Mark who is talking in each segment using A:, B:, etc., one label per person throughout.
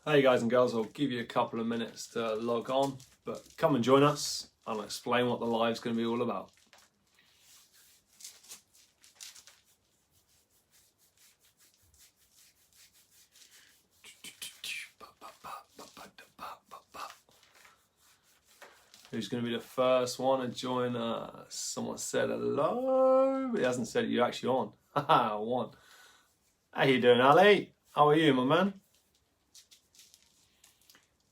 A: Hey guys and girls, I'll give you a couple of minutes to log on, but come and join us. I'll explain what the live's going to be all about. Who's going to be the first one to join us? Someone said hello, but he hasn't said you're actually on. Haha, one. How you doing, Ali? How are you, my man?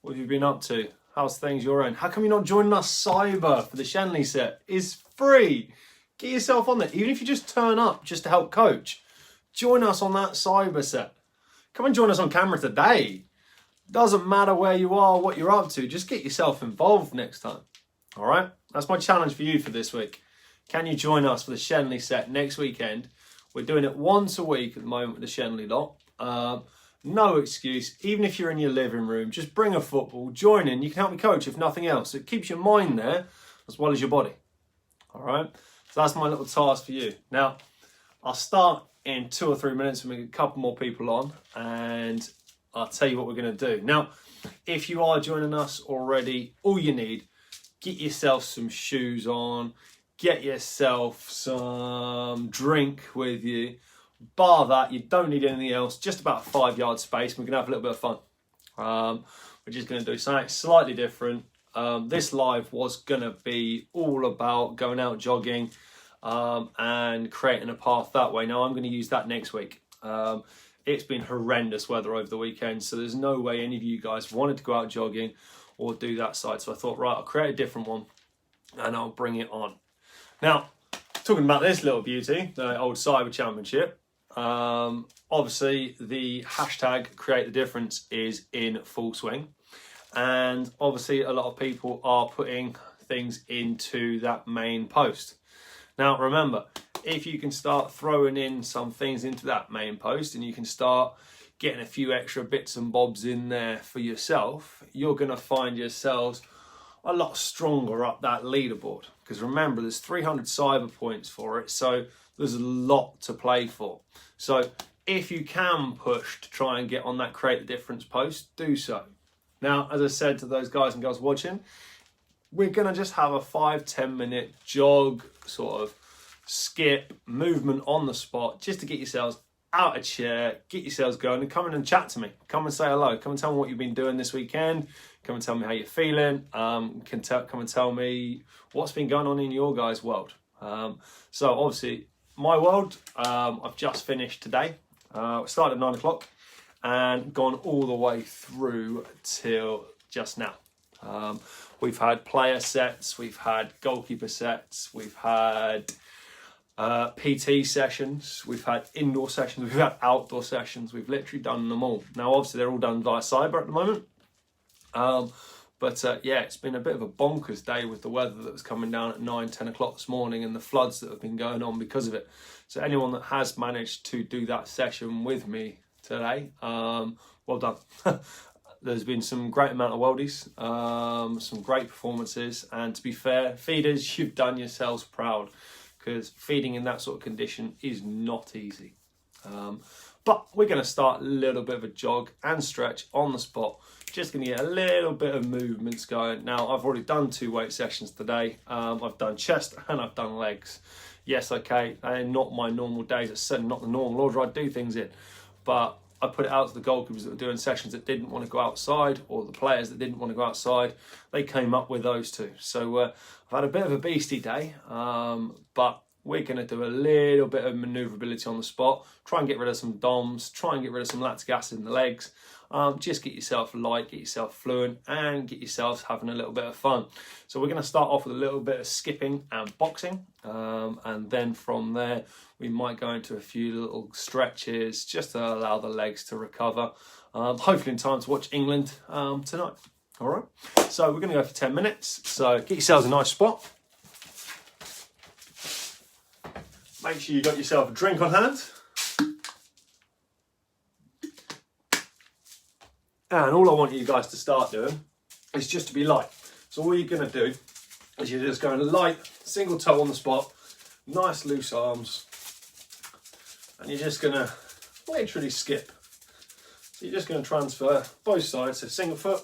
A: What have you been up to? How's things your own? How come you're not joining us Cyber for the Shenley set? It's free. Get yourself on there. Even if you just turn up just to help coach, join us on that Cyber set. Come and join us on camera today. Doesn't matter where you are, what you're up to, just get yourself involved next time. All right? That's my challenge for you for this week. Can you join us for the Shenley set next weekend? We're doing it once a week at the moment with the Shenley lot. No excuse. Even if you're in your living room, just bring a football, join in. You can help me coach if nothing else. It keeps your mind there as well as your body. All right? So that's my little task for you. Now, I'll start in 2 or 3 minutes and we get a couple more people on and I'll tell you what we're going to do. Now, if you are joining us already, all you need, get yourself some shoes on, get yourself some drink with you. Bar that, you don't need anything else, just about a 5-yard space. We're going to have a little bit of fun. We're just going to do something slightly different. This live was going to be all about going out jogging and creating a path that way. Now, I'm going to use that next week. It's been horrendous weather over the weekend, so there's no way any of you guys wanted to go out jogging or do that side. So I thought, right, I'll create a different one and I'll bring it on. Now, talking about this little beauty, the old Cyber Championship, obviously the hashtag create the difference is in full swing, and obviously a lot of people are putting things into that main post. Now remember, if you can start throwing in some things into that main post and you can start getting a few extra bits and bobs in there for yourself, you're going to find yourselves a lot stronger up that leaderboard, because remember there's 300 cyber points for it, so there's a lot to play for. So if you can push to try and get on that create the difference post, do so. Now, as I said to those guys and girls watching, we're going to just have a 5-10 minute jog, sort of skip movement on the spot, just to get yourselves out of chair, get yourselves going, and come in and chat to me. Come and say hello. Come and tell me what you've been doing this weekend. Come and tell me how you're feeling. Come and tell me what's been going on in your guys' world. So obviously, my world, I've just finished today. Started at 9 o'clock and gone all the way through till just now. We've had player sets, we've had goalkeeper sets, we've had PT sessions, we've had indoor sessions, we've had outdoor sessions. We've literally done them all. Now, obviously, they're all done via Cyber at the moment. Yeah, it's been a bit of a bonkers day with the weather that was coming down at 9-10 o'clock this morning and the floods that have been going on because of it. So anyone that has managed to do that session with me today, well done. There's been some great amount of worldies, some great performances, and to be fair, feeders, you've done yourselves proud, because feeding in that sort of condition is not easy. But we're going to start a little bit of a jog and stretch on the spot. Just going to get a little bit of movements going. Now, I've already done 2 weight sessions today. I've done chest and I've done legs. Yes, okay, they're not my normal days. It's certainly not the normal order I do things in. But I put it out to the goalkeepers that were doing sessions that didn't want to go outside, or the players that didn't want to go outside. They came up with those 2. So I've had a bit of a beastie day, but we're going to do a little bit of manoeuvrability on the spot, try and get rid of some DOMs, try and get rid of some lactic acid in the legs, just get yourself light, get yourself fluent, and get yourselves having a little bit of fun. So we're going to start off with a little bit of skipping and boxing, and then from there we might go into a few little stretches just to allow the legs to recover, hopefully in time to watch England tonight. All right, so we're going to go for 10 minutes, so get yourselves a nice spot. Make sure you got yourself a drink on hand. And all I want you guys to start doing is just to be light. So all you're going to do is you're just going light, single toe on the spot, nice loose arms. And you're just going to literally skip. You're just going to transfer both sides, so single foot,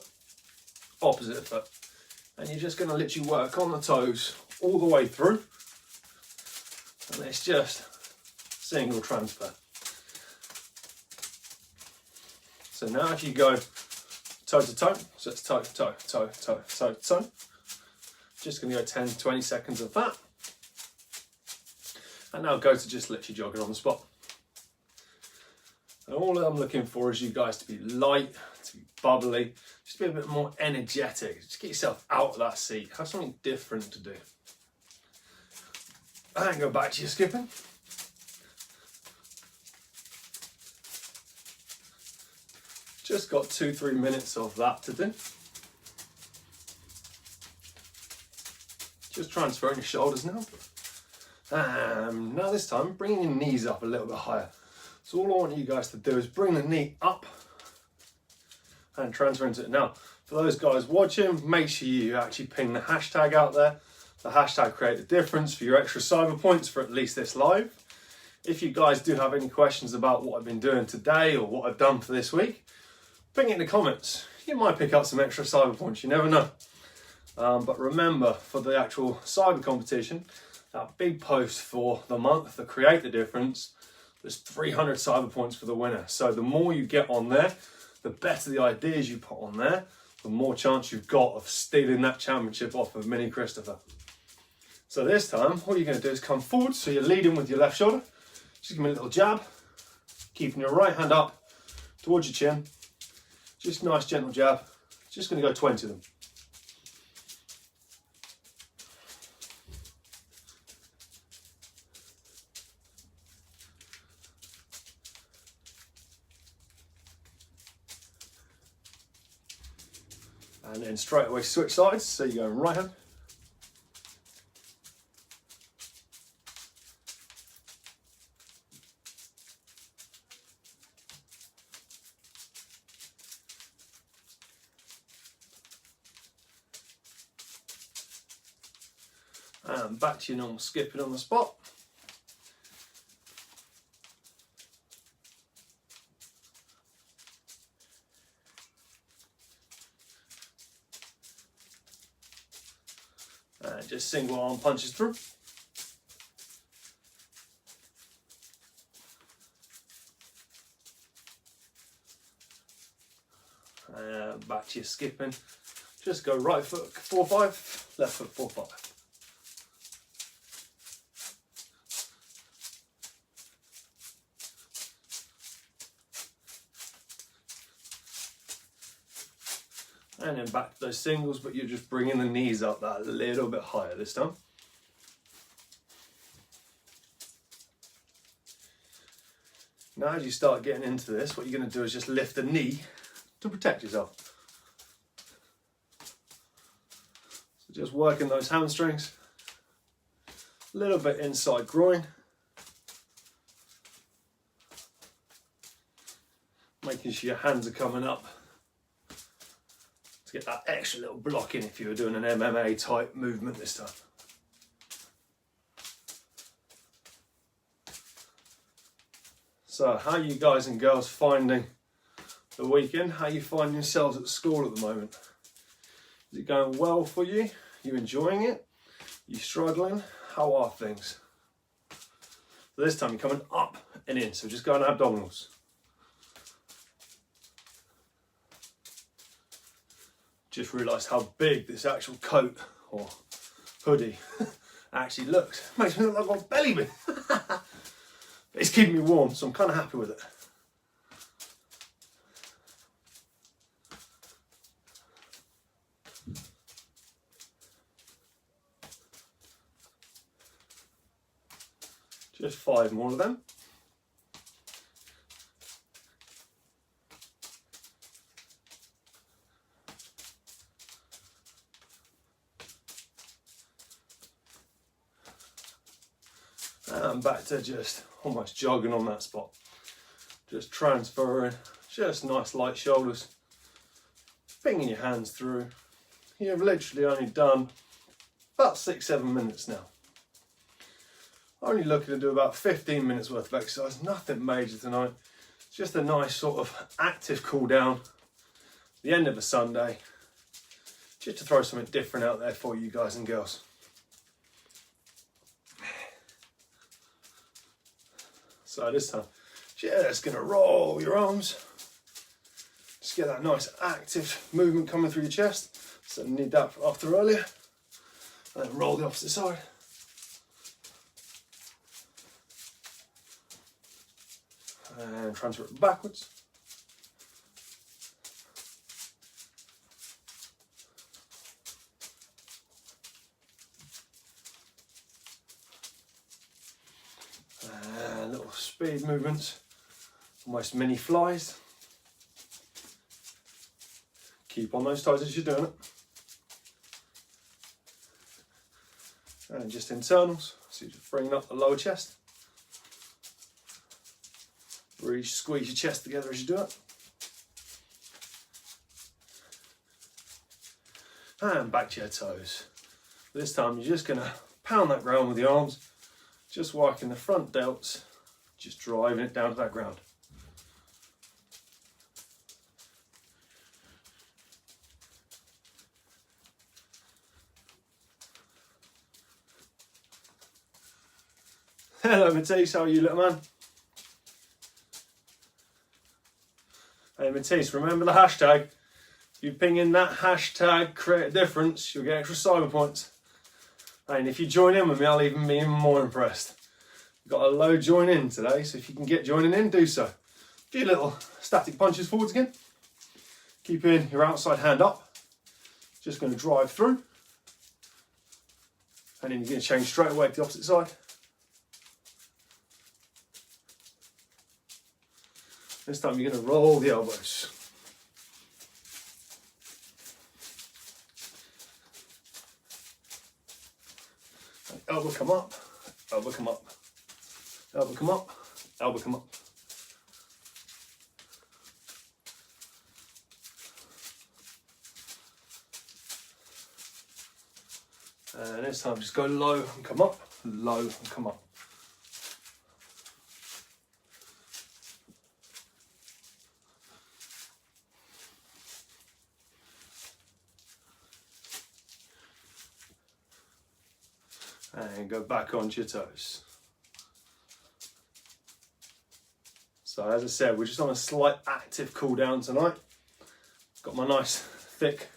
A: opposite foot. And you're just going to literally work on the toes all the way through. And it's just single transfer. So now if you go toe to toe, so it's toe, toe, toe, toe, toe, toe. Just going to go 10, 20 seconds of that. And now go to just literally jogging on the spot. And all I'm looking for is you guys to be light, to be bubbly, just be a bit more energetic. Just get yourself out of that seat. Have something different to do. And go back to your skipping. Just got 2-3 minutes of that to do. Just transferring your shoulders now. Now this time, bringing your knees up a little bit higher. So all I want you guys to do is bring the knee up and transfer into it. Now, for those guys watching, make sure you actually ping the hashtag out there. The hashtag create the difference for your extra cyber points for at least this live. If you guys do have any questions about what I've been doing today or what I've done for this week, ping it in the comments. You might pick up some extra cyber points, you never know. But remember, for the actual cyber competition, that big post for the month, the Create the Difference, there's 300 cyber points for the winner. So the more you get on there, the better the ideas you put on there, the more chance you've got of stealing that championship off of Mini Christopher. So this time, all you're going to do is come forward, so you're leading with your left shoulder. Just give me a little jab, keeping your right hand up towards your chin. Just nice gentle jab. Just going to go 20 of them. And then straight away switch sides, so you're going right hand. And back to your normal skipping on the spot. And just single arm punches through. And back to your skipping. Just go right foot 4-5, left foot 4-5. And then back to those singles, but you're just bringing the knees up that little bit higher this time. Now as you start getting into this, what you're going to do is just lift the knee to protect yourself. So just working those hamstrings, a little bit inside groin. Making sure your hands are coming up. Get that extra little block in if you were doing an MMA type movement this time. So how are you guys and girls finding the weekend? How are you finding yourselves at school at the moment? Is it going well for you? Are you enjoying it? Are you struggling? How are things? So this time you're coming up and in, so just going abdominals. Just realised how big this actual coat or hoodie actually looks. Makes me look like I've got a belly button. But it's keeping me warm, so I'm kind of happy with it. Just 5 more of them. And back to just almost jogging on that spot. Just transferring, just nice light shoulders. Pinging your hands through. You've literally only done about 6-7 minutes now. Only looking to do about 15 minutes worth of exercise, nothing major tonight. Just a nice sort of active cool down, the end of a Sunday, just to throw something different out there for you guys and girls. So this time, just gonna roll your arms. Just get that nice active movement coming through your chest. So need that after earlier. And then roll the opposite side. And transfer it backwards. And little speed movements, almost mini flies. Keep on those toes as you're doing it. And just internals, so you're just bringing up the lower chest. Really squeeze your chest together as you do it. And back to your toes. This time you're just gonna pound that ground with your arms, just working the front delts, just driving it down to that ground. Hello Matisse, how are you little man? Hey Matisse, remember the hashtag? If you ping in that hashtag, create a difference, you'll get extra cyber points. And if you join in with me, I'll even be even more impressed. We've got a low join in today, so if you can get joining in, do so. A few little static punches forwards again. Keeping your outside hand up. Just going to drive through. And then you're going to change straight away to the opposite side. This time you're going to roll the elbows. And elbow come up, elbow come up, elbow come up, elbow come up. And this time just go low and come up, low and come up. And go back onto your toes. So as I said, we're just on a slight active cool down tonight. Got my nice thick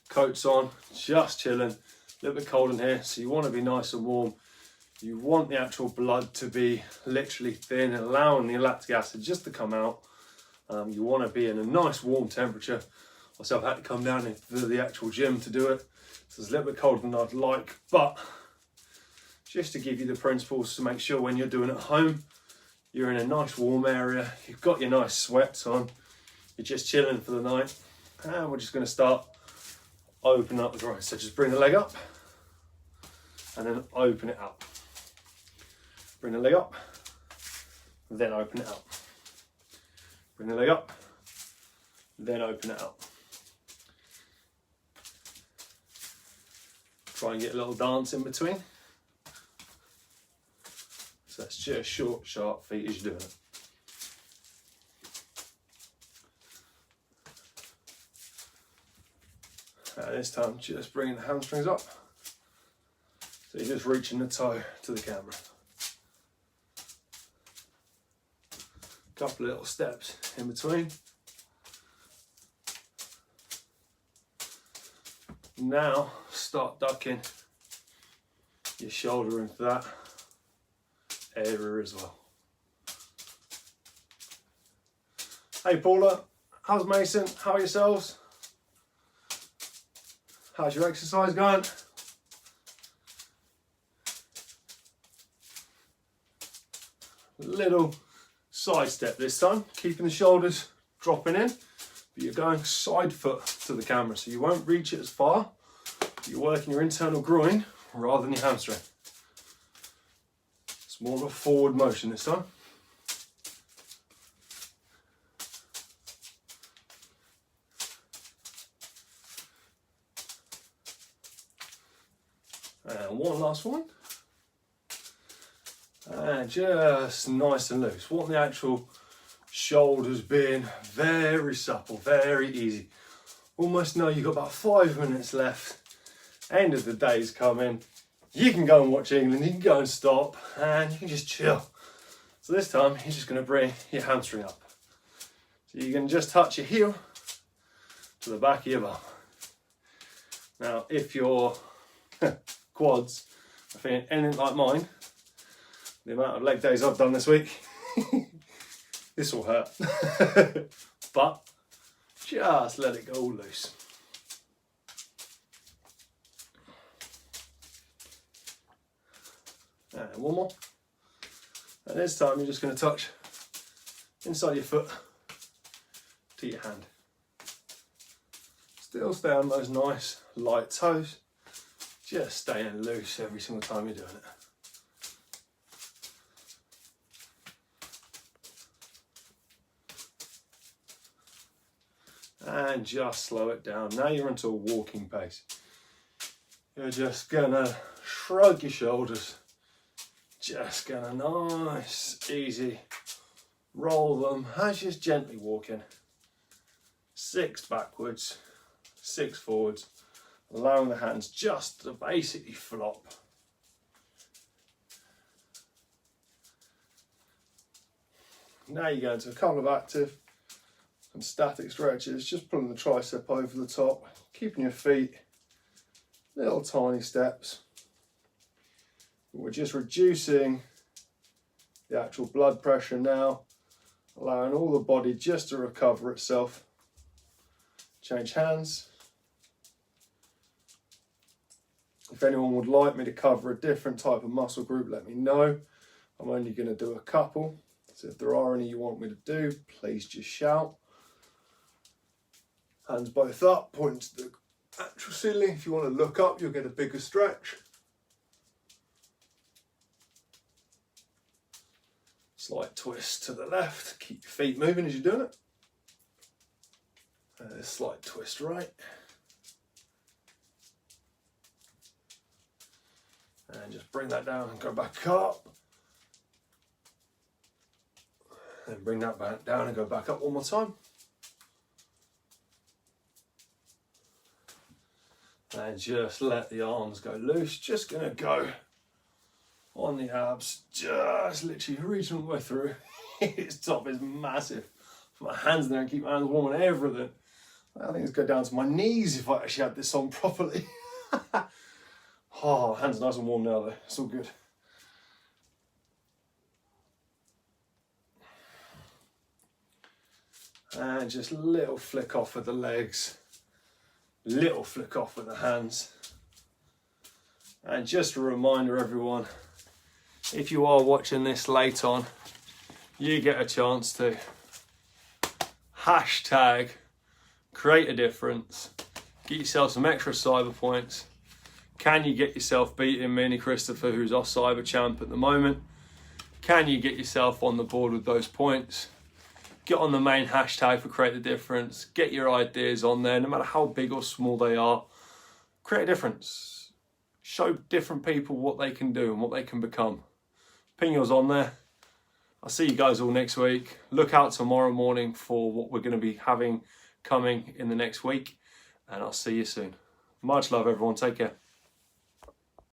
A: coats on, just chilling. A little bit cold in here, so you want to be nice and warm. You want the actual blood to be literally thin, allowing the lactic acid just to come out. You want to be in a nice warm temperature. Also, I've had to come down into the actual gym to do it. So it's a little bit colder than I'd like, but just to give you the principles to make sure when you're doing it at home, you're in a nice warm area, you've got your nice sweats on, you're just chilling for the night, and we're just going to start opening up the groin. So just bring the leg up, and then open it out. Bring the leg up, then open it out. Bring the leg up, then open it out. Try and get a little dance in between. So it's just short, sharp feet as you're doing it. This time, just bringing the hamstrings up. So you're just reaching the toe to the camera. Couple of little steps in between. Now, start ducking your shoulder into that area as well. Hey Paula, how's Mason? How are yourselves? How's your exercise going? Little side step this time, keeping the shoulders dropping in, but you're going side foot to the camera, so you won't reach it as far. You're working your internal groin rather than your hamstring. It's more of a forward motion this time. And one last one. And just nice and loose. Want the actual Shoulders being very supple, very easy. Almost know you've got about 5 minutes left. End of the day's coming. You can go and watch England, you can go and stop, and you can just chill. So this time, you're just going to bring your hamstring up. So you can just touch your heel to the back of your bum. Now, if your quads are feeling anything like mine, the amount of leg days I've done this week, this will hurt. But just let it go all loose. And one more. And this time you're just going to touch inside your foot to your hand. Still stay on those nice light toes. Just staying loose every single time you're doing it. And just slow it down. Now you're into a walking pace. You're just gonna shrug your shoulders. Just gonna nice, easy, roll them as you're gently walking. 6 backwards, 6 forwards, allowing the hands just to basically flop. Now you go into a couple of active and static stretches, just pulling the tricep over the top, keeping your feet little tiny steps. We're just reducing the actual blood pressure now, allowing all the body just to recover itself. Change hands. If anyone would like me to cover a different type of muscle group, let me know. I'm only going to do a couple, so if there are any you want me to do, please just shout. Hands both up, pointing to the actual ceiling. If you want to look up, you'll get a bigger stretch. Slight twist to the left, keep your feet moving as you're doing it. A slight twist right. And just bring that down and go back up. Then bring that back down and go back up one more time. And just let the arms go loose. Just gonna go on the abs, just literally reaching all the way through. Its top is massive. Put my hands there and keep my hands warm and everything. I think it's go down to my knees if I actually had this on properly. Oh, hands nice and warm now though, it's all good. And just little flick off with the legs, little flick off with the hands. And just a reminder everyone, if you are watching this late on, you get a chance to hashtag create a difference, get yourself some extra cyber points. Can you get yourself beating Mini Christopher, who's our cyber champ at the moment? Can you get yourself on the board with those points? Get on the main hashtag for create the difference, get your ideas on there, no matter how big or small they are. Create a difference. Show different people what they can do and what they can become. Ping yours on there. I'll see you guys all next week. Look out tomorrow morning for what we're going to be having coming in the next week. And I'll see you soon. Much love, everyone. Take care.